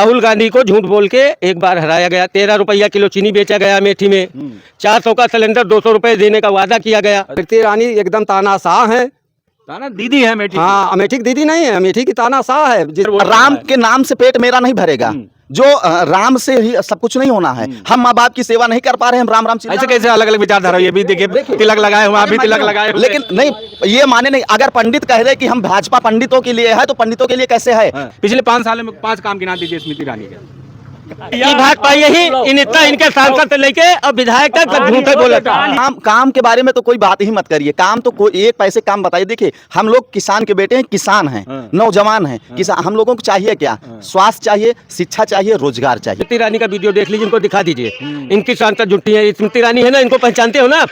राहुल गांधी को झूठ बोल के एक बार हराया गया। 13 रुपया किलो चीनी बेचा गया अमेठी में। 400 का सिलेंडर 200 रुपए देने का वादा किया गया। स्मृति ईरानी एकदम तानाशाह है। ताना दीदी है अमेठी की। हाँ, अमेठी की दीदी नहीं है, अमेठी की तानाशाह है। राम के नाम से पेट मेरा नहीं भरेगा। जो राम से ही सब कुछ नहीं होना है। हम माँ बाप की सेवा नहीं कर पा रहे, हम राम राम ऐसे कैसे अलग अलग विचारधारा? ये भी देखिए तिलक लगाए हुए, अभी तिलक लगाए हुए। लेकिन नहीं, ये माने नहीं। अगर पंडित कह रहे कि हम भाजपा पंडितों के लिए है, तो पंडितों के लिए कैसे है? पिछले 5 सालों में 5 काम गिना दीजिए स्मृति ईरानी के। भाजपा यही इनके सांसद से लेके अब विधायक तक सब झूठे बोला था। काम के बारे में तो कोई बात ही मत करिए। काम तो कोई एक पैसे काम बताइए। देखिए, हम लोग किसान के बेटे हैं, किसान हैं, नौजवान हैं, किसान। हम लोगों को चाहिए क्या? स्वास्थ्य चाहिए, शिक्षा चाहिए, रोजगार चाहिए। स्मृति ईरानी का वीडियो देख लीजिए, इनको दिखा दीजिए। इनकी सांसद जुटी है। स्मृति ईरानी है ना, इनको पहचानते हो ना?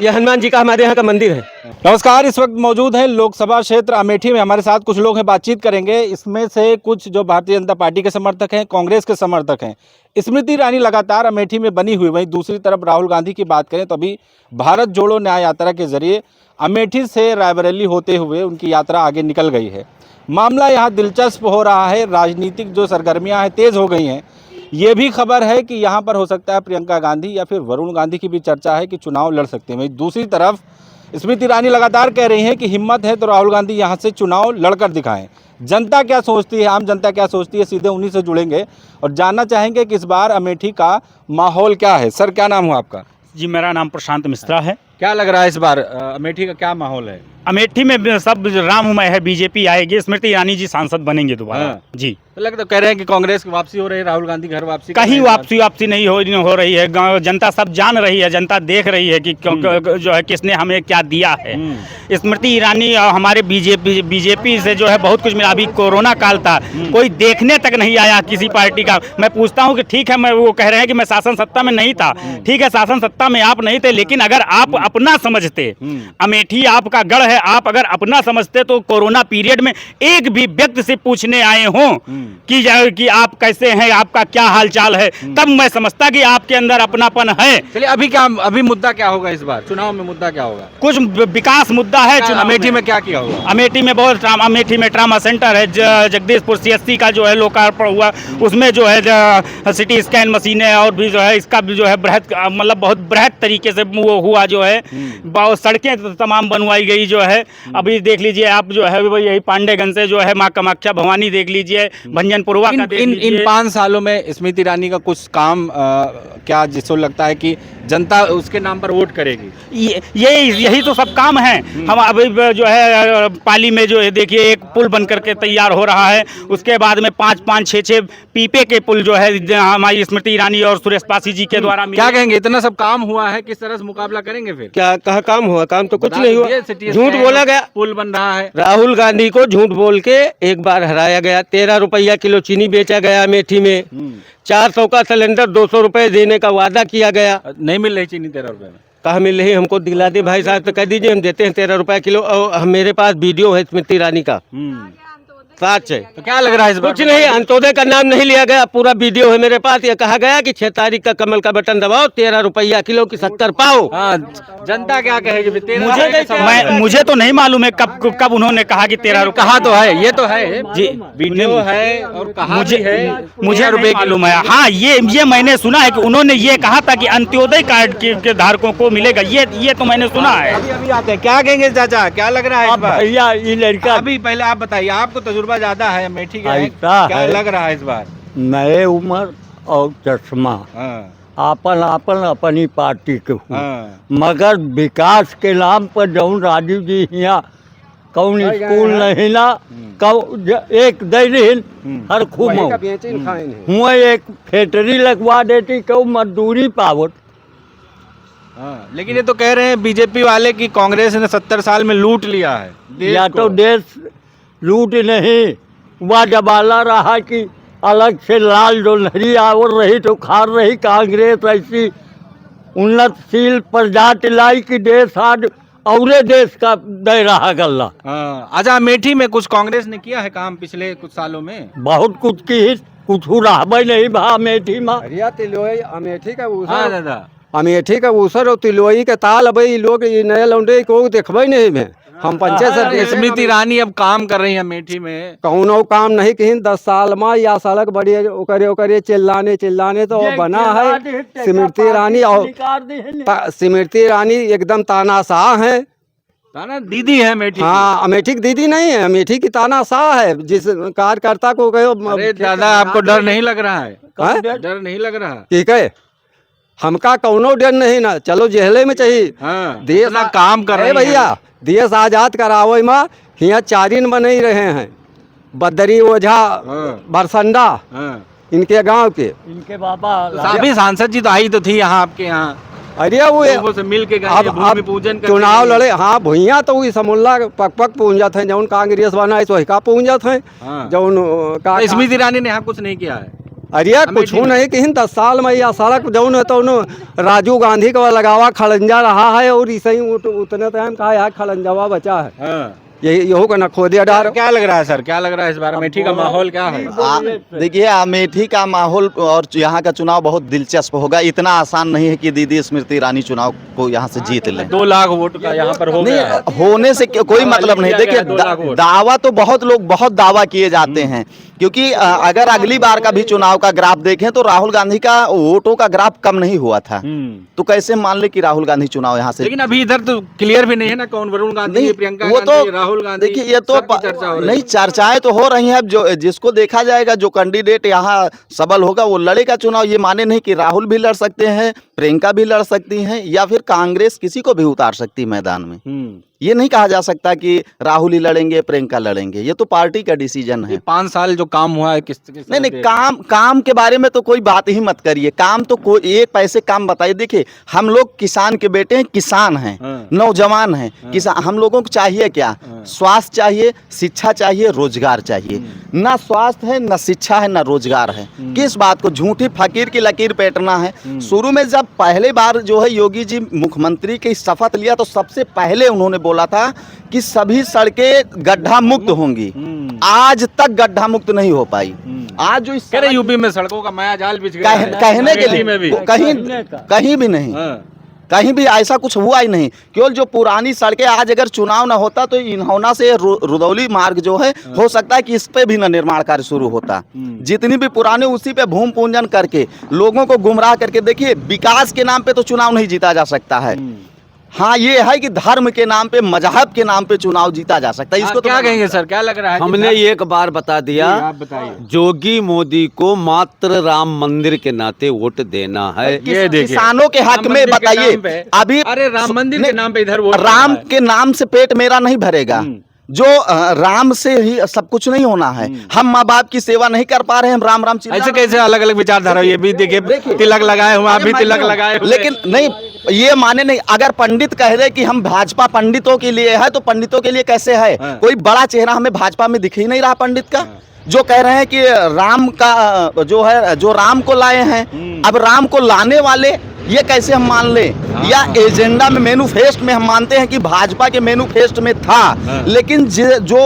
ये हनुमान जी का हमारे यहाँ का मंदिर है। नमस्कार, इस वक्त मौजूद है लोकसभा क्षेत्र अमेठी में। हमारे साथ कुछ लोग हैं, बातचीत करेंगे। इसमें से कुछ जो भारतीय जनता पार्टी के समर्थक हैं, कांग्रेस के समर्थक हैं। स्मृति ईरानी लगातार अमेठी में बनी हुई, वहीं दूसरी तरफ राहुल गांधी की बात करें तो अभी भारत जोड़ो न्याय यात्रा के जरिए अमेठी से रायबरेली होते हुए उनकी यात्रा आगे निकल गई है। मामला यहाँ दिलचस्प हो रहा है। राजनीतिक जो सरगर्मियाँ हैं तेज़ हो गई हैं। ये भी खबर है कि यहाँ पर हो सकता है प्रियंका गांधी या फिर वरुण गांधी की भी चर्चा है कि चुनाव लड़ सकते हैं। दूसरी तरफ स्मृति ईरानी लगातार कह रही हैं कि हिम्मत है तो राहुल गांधी यहाँ से चुनाव लड़कर दिखाएं। जनता क्या सोचती है, आम जनता क्या सोचती है, सीधे उन्हीं से जुड़ेंगे और जानना चाहेंगे कि इस बार अमेठी का माहौल क्या है। सर, क्या नाम हुआ आपका? जी, मेरा नाम प्रशांत मिश्रा है। क्या लग रहा है इस बार अमेठी का क्या माहौल है? अमेठी में सब राममय है, बीजेपी आएगी, स्मृति ईरानी जी सांसद बनेंगे दोबारा। जी, तो कह रहे हैं कि कांग्रेस की वापसी हो रही है, राहुल गांधी घर वापसी। कहीं वापसी नहीं हो रही है। जनता सब जान रही है, जनता देख रही है कि जो है किसने हमें क्या दिया है। स्मृति ईरानी और हमारे बीजेपी से जो है बहुत कुछ मिला। अभी कोरोना काल था, कोई देखने तक नहीं आया किसी पार्टी का। मैं पूछता हूँ कि ठीक है, मैं वो कह रहे हैं कि मैं शासन सत्ता में नहीं था। ठीक है, शासन सत्ता में आप नहीं थे, लेकिन अगर आप अपना समझते, अमेठी आपका गढ़ है, आप अगर अपना समझते तो कोरोना पीरियड में एक भी व्यक्ति से पूछने आए हों कि आप कैसे हैं, आपका क्या हालचाल है, तब मैं समझता कि आपके अंदर अपनापन है। चलिए, अभी मुद्दा क्या होगा इस बार चुनाव में? मुद्दा क्या होगा? कुछ विकास मुद्दा है। अमेठी में क्या किया होगा? अमेठी में अमेठी में ट्रामा सेंटर है। जगदीशपुर CSC का जो है लोकार्पण हुआ, उसमें जो है सिटी स्कैन मशीनें और भी जो है इसका भी जो है मतलब बहुत बृहद तरीके से वो हुआ जो है। सड़कें तमाम बनवाई गई जो है। अभी देख लीजिए आप जो है यही पांडेगंज से जो है माँ कामाख्या भवानी देख लीजिए, भंजनपुरवा का देख लीजिए। इन 5 सालों में स्मृति ईरानी का कुछ काम क्या जिसको लगता है कि जनता उसके नाम पर वोट करेगी? यही तो सब काम है। हम अभी जो है पाली में जो है देखिए एक पुल बन करके तैयार हो रहा है। उसके बाद में 5-5, 6-6 पीपे के पुल जो है हमारी स्मृति ईरानी और सुरेश पासी जी के द्वारा। क्या कहेंगे, इतना सब काम हुआ है, किस तरह से मुकाबला करेंगे फिर? क्या कहा काम हुआ? काम तो कुछ नहीं हुआ, झूठ बोला गया। पुल बन रहा है। राहुल गांधी को झूठ बोल के एक बार हराया गया। 13 रुपया किलो चीनी बेचा गया अमेठी में। 400 का सिलेंडर 200 रुपए देने का वादा किया गया। नहीं मिल रही चीनी 13 रुपए में। कहाँ मिल रही? हमको दिला दे भाई साहब, तो कह दीजिए हम देते हैं 13 रुपए किलो। और मेरे पास वीडियो है स्मृति ईरानी का, सच है। तो क्या लग रहा है इस बार? कुछ नहीं, अंत्योदय का नाम नहीं लिया गया, पूरा वीडियो है मेरे पास। ये कहा गया कि 6 तारीख का कमल का बटन दबाओ, 13 रुपया किलो की शक्कर पाओ। जनता क्या कहेगी? मुझे तो नहीं मालूम है कब उन्होंने कहा कि 13 रुपये। कहा तो है, ये तो है जी, वीडियो है और कहा मुझे रुपए मालूम है। हाँ, ये मैंने सुना है कि उन्होंने ये कहा था कि अंत्योदय कार्ड के धारकों को मिलेगा। ये तो मैंने सुना है। अभी आते हैं, क्या कहेंगे चाचा, क्या लग रहा है इस बार? भैया ये लड़का, अभी पहले आप बताइए, आपको तजुर्बा ज्यादा है अमेठी का, क्या लग रहा है इस बार? नए उम्र और चश्मा, आपन अपनी पार्टी के हुए, मगर विकास के नाम पर जौन राजीव जी यहाँ कौन स्कूल नहीं ना, एक दिन हर खूब हुआ एक फैक्ट्री लगवा देती, क्यों मजदूरी पावत। लेकिन ये तो कह रहे हैं बीजेपी वाले कि कांग्रेस ने 70 साल में लूट लिया है। या तो देश लूट नहीं, वह जबाला रहा कि अलग से लाल डोलहरी आवड़ रही तो खा रही कांग्रेस ऐसी उन्नतशील प्रजाति लाई कि देश आज और देश का दे रहा गल्ला। अच्छा, अमेठी में कुछ कांग्रेस ने किया है काम पिछले कुछ सालों में? बहुत कुछ की, कुछ रहा नहीं भा अमेठी में। अमेठी का दादा, अमेठी का ऊसर और तिलोई के ताल, अब लोग नया लौंडे को देखबे नहीं में। हम पंचायत सदस्य स्मृति ईरानी अब काम कर रही है अमेठी में। कौनो काम नहीं कहीं 10 साल में या सड़क बड़ी ओकरे ओकरे चिल्लाने तो बना है स्मृति ईरानी। और स्मृति ईरानी एकदम तानाशाह है। ताना दीदी है अमेठी की। हाँ, अमेठी की दीदी नहीं है, अमेठी की तानाशाह है। जिस कार्यकर्ता को कहो अरे दादा आपको डर नहीं लग रहा है? हाँ? डर नहीं लग रहा? ठीक है, हमका कौनो डर नहीं ना, चलो जेले में चाहिए। हाँ, देश इतना काम कर रहे हैं भैया, देश आजाद करावे में यहाँ 4 दिन बन ही रहे हैं। बदरी ओझा बरसंडा इनके गांव के इनके बाबा अभी सांसद जी तो आई तो थी यहाँ आपके यहाँ, अरे वो लोगों से मिल के गए, भूमि पूजन करके चुनाव गए। लड़े। हाँ, भुइया तो वही समोल्ला पक पूंजत है, जौन कांग्रेस बना है वही का पूंजत है। जौन तो स्मृति ईरानी ने यहाँ कुछ नहीं किया है? अरे कुछ नहीं कहीं 10 साल में या सड़क जौन है तो राजीव गांधी का लगावा खड़ंजा रहा है, और इसे ही उतने टाइम कहा है खड़ंजावा बचा है। यही का न खोदे डार। क्या लग रहा है सर, क्या लग रहा है इस बार अमेठी का माहौल क्या है? देखिए, अमेठी का माहौल और यहाँ का चुनाव बहुत दिलचस्प होगा। इतना आसान नहीं है कि दीदी स्मृति ईरानी चुनाव को यहाँ से जीत ले। 2 लाख वोट का यहाँ पर हो गया है। होने से कोई मतलब नहीं। देखिए, 2 लाख वोट। दावा तो बहुत लोग बहुत दावा किए जाते हैं, क्योंकि अगर अगली बार का भी चुनाव का ग्राफ देखें तो राहुल गांधी का वोटों का ग्राफ कम नहीं हुआ था। तो कैसे मान ले कि राहुल गांधी चुनाव यहाँ से। लेकिन अभी इधर तो क्लियर भी नहीं है ना कौन, वरुण गांधी, प्रियंका वो गांधी, तो राहुल गांधी। देखिए, ये तो नहीं, चर्चाएं तो हो रही हैं। अब जो जिसको देखा जाएगा, जो कैंडिडेट यहाँ सबल होगा वो लड़ेगा चुनाव। ये माने नहीं कि राहुल भी लड़ सकते हैं, प्रियंका भी लड़ सकती हैं, या फिर कांग्रेस किसी को भी उतार सकती है मैदान में। ये नहीं कहा जा सकता कि राहुल ही लड़ेंगे, प्रियंका लड़ेंगे। ये तो पार्टी का डिसीजन है। 5 साल जो काम हुआ है किस नहीं, काम के बारे में तो कोई बात ही मत करिए। काम तो कोई एक पैसे काम बताइए। देखिए, हम लोग किसान के बेटे हैं, किसान हैं, नौजवान हैं। किसान हम लोगों को चाहिए क्या? स्वास्थ्य चाहिए, शिक्षा चाहिए, रोजगार चाहिए। ना स्वास्थ्य है, ना शिक्षा है, ना रोजगार है। किस बात को झूठी फकीर की लकीर पेटना है? शुरू में जब पहले बार जो है योगी जी मुख्यमंत्री की शपथ लिया तो सबसे पहले उन्होंने बोला था कि सभी सड़कें गड्ढा मुक्त होंगी। आज तक गड्ढा मुक्त नहीं हो पाई। आज जो इस यूपी में सड़कों का माया जाल बिछ गया है। कहने के लिए कहीं भी नहीं, कहीं भी ऐसा कुछ हुआ ही नहीं। केवल जो पुरानी सड़कें, आज अगर चुनाव ना होता तो इन्होंने से रुदौली मार्ग जो है, हो सकता है कि इस पे भी न निर्माण कार्य शुरू होता। जितनी भी पुराने उसी पे भूमि पूजन करके लोगों को गुमराह करके। देखिए, विकास के नाम पे तो चुनाव नहीं जीता जा सकता है। हाँ, ये है कि धर्म के नाम पे, मजहब के नाम पे चुनाव जीता जा सकता है। इसको क्या कहेंगे सर, क्या लग रहा है? हमने एक बार बता दिया, आप बताइए। जोगी मोदी को मात्र राम मंदिर के नाते वोट देना है। ये देखिए, किसानों के हक में बताइए। अभी अरे राम मंदिर के नाम पे इधर वोट, राम के नाम से पेट मेरा नहीं भरेगा। जो राम से ही सब कुछ नहीं होना है। हम माँ बाप की सेवा नहीं कर पा रहे हैं, हम राम राम ऐसे कैसे अलग अलग विचारधारा? ये भी देखिए, तिलक लगाए हुए, आप भी तिलक लगाए हुए। लेकिन नहीं, ये माने नहीं। अगर पंडित कह रहे कि हम भाजपा पंडितों के लिए है, तो पंडितों के लिए कैसे है? कोई बड़ा चेहरा हमें भाजपा में दिख ही नहीं रहा पंडित का। जो कह रहे हैं कि राम का जो है, जो राम को लाए हैं, अब राम को लाने वाले ये कैसे हम मान ले? या एजेंडा में, मैनिफेस्ट में हम मानते हैं कि भाजपा के मैनिफेस्ट में था, लेकिन जो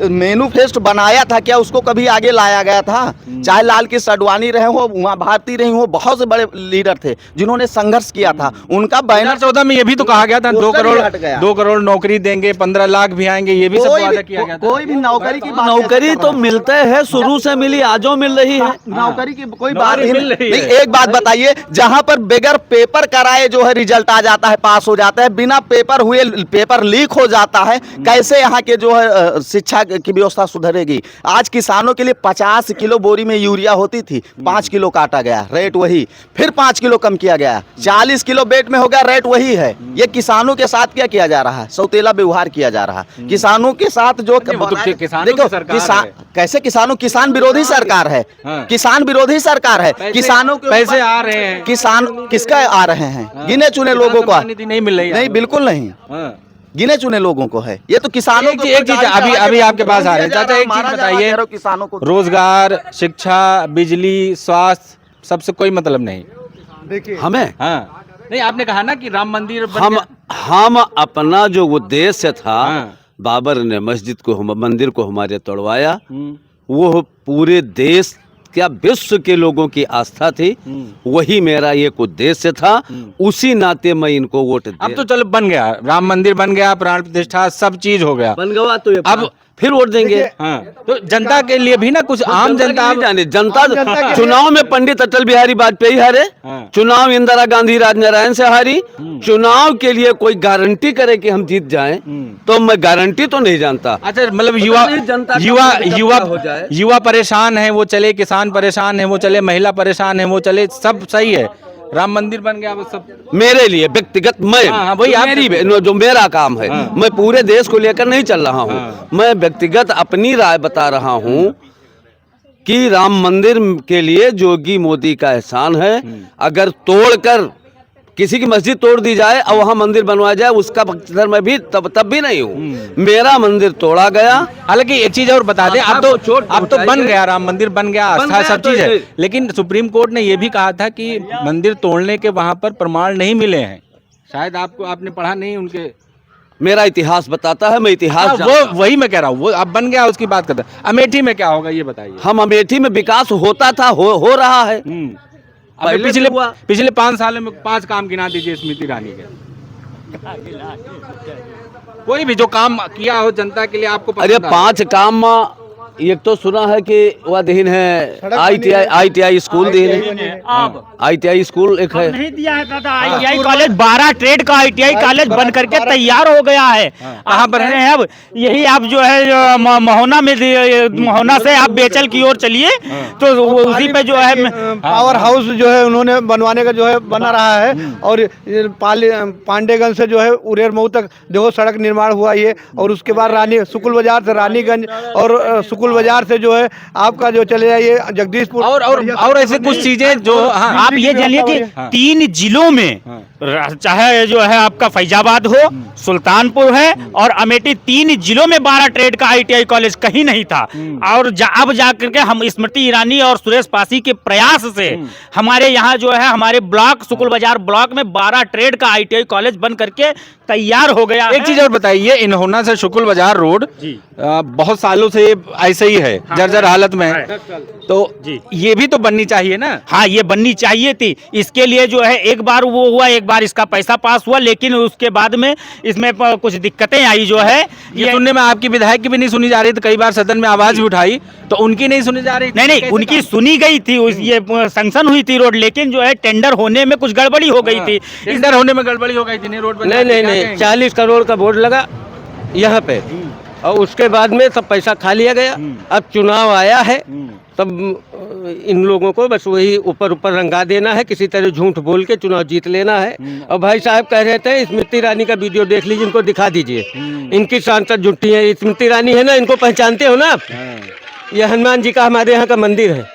मैनिफेस्ट बनाया था, क्या उसको कभी आगे लाया गया था? चाहे लाल कृष्ण आडवाणी रहे हो, उमा भारती रही हो, बहुत से बड़े लीडर थे जिन्होंने संघर्ष किया था। उनका बैनर 2014 में ये भी तो कहा गया था 2 करोड़ नौकरी देंगे, 15 लाख भी आएंगे, ये भी सब वादा किया गया था। कोई भी नौकरी की नौकरी तो मिलते है, शुरू से मिली, आजो मिल रही है। नौकरी की कोई बात ही नहीं। एक बात बताइए, जहां पर बगैर पेपर कराए जो है रिजल्ट आ जाता है, पास हो जाता है, बिना पेपर हुए पेपर लीक हो जाता है, कैसे यहाँ के जो है शिक्षा की व्यवस्था सुधरेगी? आज किसानों के लिए 50 किलो बोरी में यूरिया होती थी, 5 किलो काटा गया, रेट वही, फिर 5 किलो कम किया गया, 40 किलो बेट में हो गया, रेट वही है। ये किसानों के साथ क्या किया जा रहा है? सौतेला व्यवहार किया जा रहा है किसानों के साथ। जो कैसे किसानों, किसान विरोधी सरकार है, किसान विरोधी सरकार है। किसानों के पैसे आ रहे हैं, किसान किसका आ रहे हैं? गिने चुने लोगों को नहीं मिल रही। नहीं, बिल्कुल नहीं, गिने चुने लोगों को है। ये तो किसानों को। एक चीज अभी आपके पास आ रहे हैं चाचा, एक चीज बताइए, किसानों को रोजगार, शिक्षा, बिजली, स्वास्थ्य, सबसे कोई मतलब नहीं देखिए हमें। हाँ, नहीं, आपने कहा ना कि राम मंदिर हम अपना जो उद्देश्य था, बाबर ने मस्जिद को, मंदिर को हमारे तोड़वाया, वो पूरे देश क्या विश्व के लोगों की आस्था थी, वही मेरा एक उद्देश्य था, उसी नाते मैं इनको वोट दे। अब तो चलो बन गया, राम मंदिर बन गया, प्राण प्रतिष्ठा सब चीज हो गया, बन गया तो अब फिर वोट देंगे। हाँ, तो जनता के लिए भी ना कुछ आम जनता नहीं जाने, जनता चुनाव में पंडित अटल बिहारी वाजपेयी हारे, चुनाव इंदिरा गांधी राजनारायण से हारी। चुनाव के लिए कोई गारंटी करे कि हम जीत जाएं, तो मैं गारंटी तो नहीं जानता। अच्छा, मतलब युवा परेशान है वो चले, किसान परेशान है वो चले, महिला परेशान है वो चले, सब सही है, राम मंदिर बन गया वो सब मेरे लिए व्यक्तिगत मैं वही जो मेरा काम है, मैं पूरे देश को लेकर नहीं चल रहा हूँ, मैं व्यक्तिगत अपनी राय बता रहा हूँ कि राम मंदिर के लिए योगी मोदी का एहसान है। अगर तोड़कर किसी की मस्जिद तोड़ दी जाए और वहाँ मंदिर बनवाया जाए, उसका पक्षधर मैं भी तब भी नहीं हूँ। मेरा मंदिर तोड़ा गया। हालांकि एक चीज और बता दें, अब तो बन गया, राम मंदिर बन गया, आस्था सब चीज है, लेकिन सुप्रीम कोर्ट ने यह भी कहा था कि मंदिर तोड़ने के वहां पर प्रमाण नहीं मिले हैं। शायद आपने पढ़ा नहीं उनके, मेरा इतिहास बताता है, मैं इतिहास वो वही मैं कह रहा हूँ, वो अब बन गया उसकी बात करता है। अमेठी में क्या होगा ये बताइए। हम अमेठी में विकास होता था, हो रहा है। पिछले 5 सालों में 5 काम गिना दीजिए स्मृति ईरानी के, कोई भी जो काम किया हो जनता के लिए आपको। अरे 5 काम, एक तो सुना है कि वह दीन है ITI स्कूल दीन है, ITI स्कूल एक है, नहीं दिया है दादा। ITI कॉलेज 12 ट्रेड का ITI कॉलेज बन करके तैयार हो गया है। कहाँ पर है अब? यही आप जो है महोना में, महोना से आप बेचल की ओर चलिए तो उसी पे जो है पावर हाउस जो है उन्होंने बनवाने का जो है बना रहा है। और पांडेगंज से जो है उरेर मऊ तक देखो सड़क निर्माण हुआ ये, और उसके बाद सुकुल बाजार से रानीगंज और सुकुल बाजार से जो है आपका जो चले जाइए जगदीशपुर और ऐसे कुछ चीजें जो आप ये जानिए कि 3 जिलों में, चाहे जो है आपका फैजाबाद हो, सुल्तानपुर है और अमेठी, 3 जिलों में 12 ट्रेड का ITI कॉलेज कहीं नहीं था। और अब जाकर के हम स्मृति ईरानी और सुरेश पासी के प्रयास से हमारे यहाँ जो है हमारे ब्लॉक, सुकुल बाजार ब्लॉक में 12 ट्रेड का ITI कॉलेज बन करके तैयार हो गया। एक चीज और बताइए, इन्होना से शुकुल बाजार रोड बहुत सालों से ऐसे ही है, जर्जर हालत में है, तो ये भी तो बननी चाहिए ना। हाँ, ये बननी चाहिए थी। इसके लिए जो है एक बार वो हुआ, एक बार इसका पैसा पास हुआ, लेकिन उसके बाद में इसमें कुछ दिक्कतें आई जो है। ये सुनने में आपकी विधायक की भी नहीं सुनी जा रही थी, कई बार सदन में आवाज भी उठाई तो उनकी नहीं सुनी जा रही। नहीं, उनकी सुनी गई थी, ये सैंक्शन हुई थी रोड, लेकिन जो है टेंडर होने में कुछ गड़बड़ी हो गई थी। टेंडर होने में गड़बड़ी हो गई थी, नहीं रोड नहीं 40 करोड़ का बोर्ड लगा यहाँ पे, और उसके बाद में सब पैसा खा लिया गया। अब चुनाव आया है, तब इन लोगों को बस वही ऊपर रंगा देना है, किसी तरह झूठ बोल के चुनाव जीत लेना है। और भाई साहब कह रहे थे स्मृति ईरानी का वीडियो देख लीजिए, इनको दिखा दीजिए, इनकी सांसद झूठी है। स्मृति ईरानी है ना, इनको पहचानते हो ना आप? ये हनुमान जी का हमारे यहाँ का मंदिर है,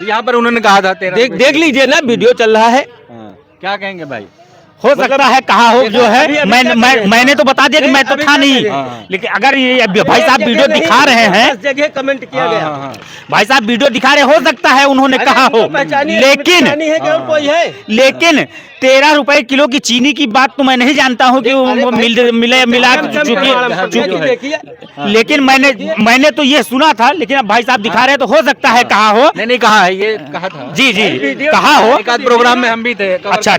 यहाँ पर उन्होंने कहा था देख लीजिए ना, वीडियो चल रहा है। क्या कहेंगे भाई? हो सकता है कहा हो जो है, मैंने तो बता दिया कि मैं तो था नहीं, लेकिन अगर ये भाई साहब वीडियो दिखा रहे हैं, जगह कमेंट किया गया, भाई साहब वीडियो दिखा रहे, हो सकता है उन्होंने कहा हो, लेकिन 13 रुपए किलो की चीनी की बात तो मैं नहीं जानता हूँ कि मिला चुकी, लेकिन मैंने तो ये सुना था, लेकिन अब भाई साहब दिखा रहे तो हो सकता है कहा हो। नहीं कहा है, ये कहा था। जी कहा हो, एक आध प्रोग्राम में हम भी थे। अच्छा,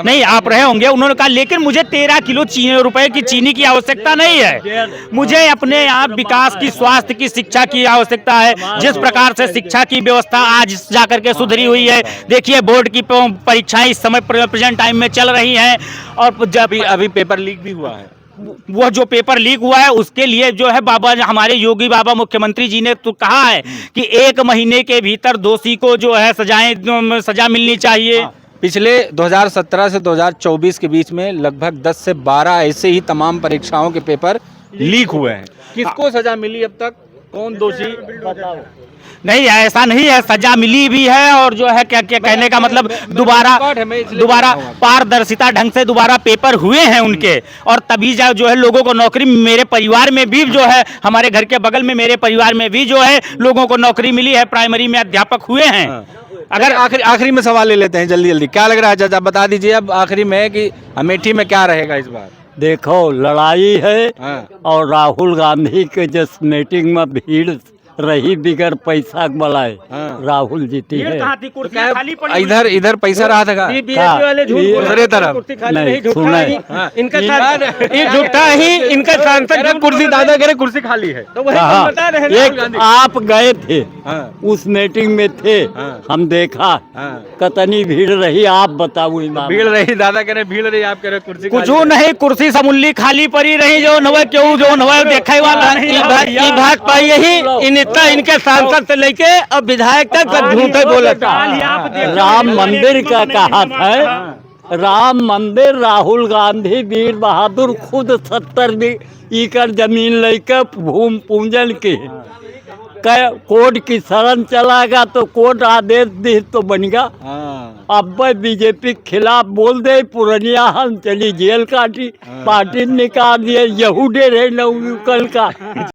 नहीं आप रहे होंगे। उन्होंने कहा लेकिन मुझे 13 किलो रुपए की चीनी की आवश्यकता नहीं है, मुझे अपने यहाँ विकास की, स्वास्थ्य की, शिक्षा की आवश्यकता है। जिस प्रकार से शिक्षा की व्यवस्था आज जाकर के सुधरी हुई है, देखिए बोर्ड की परीक्षाएं इस समय प्रेजेंट टाइम में चल रही हैं, और जब अभी पेपर लीक भी हुआ है, वो जो पेपर लीक हुआ है उसके लिए जो है हमारे योगी बाबा मुख्यमंत्री जी ने तो कहा है कि 1 महीने के भीतर दोषी को जो है सजा मिलनी चाहिए। पिछले 2017 से 2024 के बीच में लगभग 10 से 12 ऐसे ही तमाम परीक्षाओं के पेपर लीक हुए हैं। किसको सजा मिली अब तक? कौन दोषी? नहीं, ऐसा नहीं है, सजा मिली भी है, और जो है क्या कहने का मतलब दोबारा पारदर्शिता ढंग से दोबारा पेपर हुए हैं उनके, और तभी जो है लोगों को नौकरी, मेरे परिवार में भी जो है, हमारे घर के बगल में मेरे परिवार में भी जो है लोगों को नौकरी मिली है, प्राइमरी में अध्यापक हुए हैं। अगर आखिरी में सवाल ले लेते हैं जल्दी, क्या लग रहा है चाचा, बता दीजिए अब आखिरी में कि अमेठी में क्या रहेगा इस बार? देखो लड़ाई है, और राहुल गांधी के जिस मीटिंग में भीड़ रही बिगर पैसा बनाए हाँ। राहुल जीती है। कहाँ थी कुर्सियाँ खाली पड़ी हुई इधर इधर पैसा रहा था ये बीजेपी वाले झूठ बोल रहे दूसरे हैं, तरफ। कुर्सी खाली नहीं, नहीं, झूठा सुना ही है। इनका ये झूठा ही इनका सांसद झूठ कुर्सी बोल रहे दादा हैं। कह रहे कुर्सी खाली है। तो वही हाँ, हम बता रहे हैं राहुल एक गांधी। आप गए थे हाँ, उस मीटिंग में थे, हाँ। हम देखा हाँ। कितनी भीड़ रही आप बताओ इमाम। भीड़ रही, दादा कह रहे भीड़ रही, आप कह रहे कुर्सी कुछ खाली है। नहीं, कुर्सी समूली खाली पड़ी रही, जो नवे क्यों जो नवे देखे वाला नहीं रहा। ये भाजपा यही इन इतना इनके सांसद से लेके अब विधायक तक सब झूठे बोलता है। राम मंदिर का कहा था, राम मंदिर राहुल गांधी वीर बहादुर खुद 70 एकड़ जमीन लेकर भूमि पूजन की कोर्ट की शरण चलागा तो कोर्ट आदेश दी तो बनेगा। हाँ, अब बीजेपी के खिलाफ बोल दे पुरनिया हम चली जेल काटी, पार्टी निकाल दिए, यहूदे रहे नौ कल का।